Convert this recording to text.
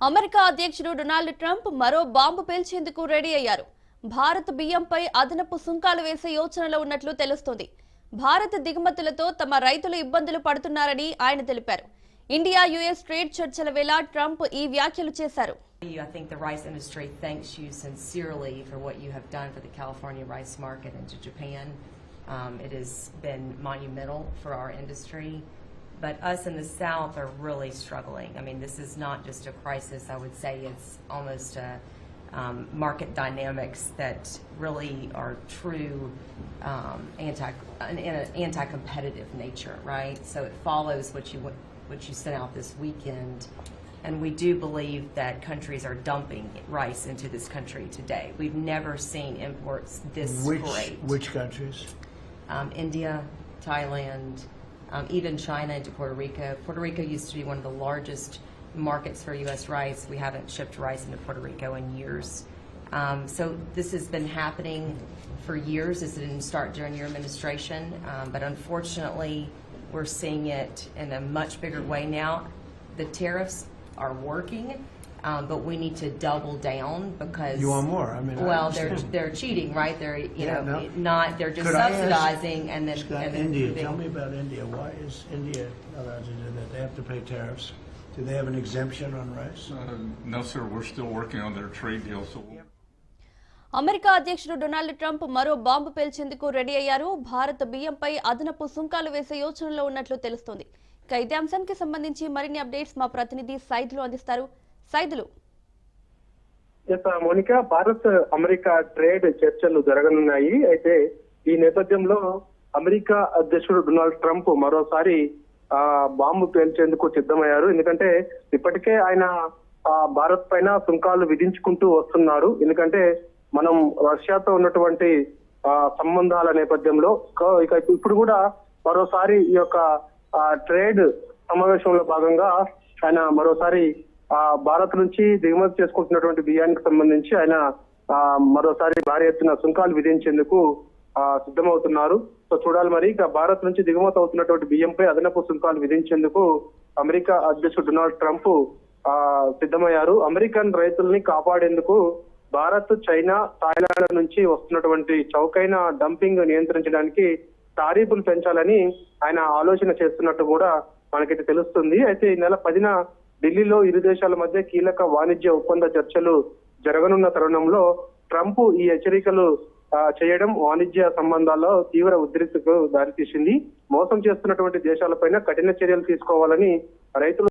America అధ్యక్షుడు Donald Trump మరో bomb పేల్చేందుకు ready అయ్యారు. భారత్ బియ్యంపై అదనపు సుంకాలు వేసే యోచనలో ఉన్నట్లు తెలుస్తోంది. భారత్ దిగుమతులతో తమ రైతులు ఇబ్బందులు పడుతున్నారని ఆయన తెలిపారు. ఇండియా యుఎస్ ట్రేడ్ చర్చల వేళ ట్రంప్ ఈ వ్యాఖ్యలు చేశారు. I think the rice industry thanks you sincerely for what you have done for the California rice market and to Japan. It has been monumental for our industry, but us in the South are really struggling. I mean, this is not just a crisis. I would say it's almost a market dynamics that really are true anti-competitive nature, right? So it follows what you sent out this weekend. And we do believe that countries are dumping rice into this country today. We've never seen imports this great. Which countries? India, Thailand, even China into Puerto Rico. Puerto Rico used to be one of the largest markets for U.S. rice. We haven't shipped rice into Puerto Rico in years. So this has been happening for years. This didn't start during your administration, but unfortunately, we're seeing it in a much bigger way now. The tariffs are working, but we need to double down because you want more. I mean, well, they're cheating, right? They're they're just subsidizing and then India. Tell me about India. Why is India allowed to do that? They have to pay tariffs. Do they have an exemption on rice? No, sir. We're still working on their trade deal. So. America అధ్యక్షుడు Donald Trump మరో bomb పేల్చేందుకు ready అయ్యారు. భారత్ బియ్యంపై అదనపు సుంకాలు వేసే యోచనలో ఉన్నట్లు తెలుస్తోంది. ఇక ఇదే అంశానికి సంబంధించి మరిన్ని అప్డేట్స్ మా ప్రతినిధి సైదులు అందిస్తారు. సైదులు. మోనికా, భారత్ అమెరికా ట్రేడ్ చర్చలు జరగనున్నాయి. అయితే ఈ నేపథ్యంలో అమెరికా అధ్యక్షుడు డొనాల్డ్ ట్రంప్ మరోసారి బాంబు పేల్చేందుకు సిద్ధమయ్యారు. ఎందుకంటే ఇప్పటికే ఆయన భారత్ పైన సుంకాలు విధించుకుంటూ వస్తున్నారు. ఎందుకంటే మనం రష్యాతో ఉన్నటువంటి సంబంధాల నేపథ్యంలో ఇక ఇప్పుడు కూడా మరోసారి ఈ యొక్క ట్రేడ్ సమావేశంలో భాగంగా ఆయన మరోసారి భారత్ నుంచి దిగుమతి చేసుకుంటున్నటువంటి బియ్యానికి సంబంధించి ఆయన మరోసారి భారీ ఎత్తున సుంకాలు విధించేందుకు సిద్ధమవుతున్నారు. సో చూడాలి మరి. ఇక భారత్ నుంచి దిగుమతి అవుతున్నటువంటి బియ్యంపై అదనపు సుంకాలు విధించేందుకు అమెరికా అధ్యక్షుడు డొనాల్డ్ ట్రంప్ సిద్ధమయ్యారు. అమెరికన్ రైతుల్ని కాపాడేందుకు భారత్, చైనా, థాయిలాండ్ నుంచి వస్తున్నటువంటి చౌకైన డంపింగ్ నియంత్రించడానికి టారిఫ్లు పెంచాలని ఆయన ఆలోచన చేస్తున్నట్టు కూడా మనకైతే తెలుస్తుంది. అయితే ఈ నెల 10న ఢిల్లీలో ఇరు దేశాల మధ్య కీలక వాణిజ్య ఒప్పంద చర్చలు జరగనున్న తరుణంలో ట్రంప్ ఈ హెచ్చరికలు చేయడం వాణిజ్య సంబంధాల్లో తీవ్ర ఉద్రిక్తతకు దారితీసింది. మోసం చేస్తున్నటువంటి దేశాలపైన కఠిన చర్యలు తీసుకోవాలని రైతులు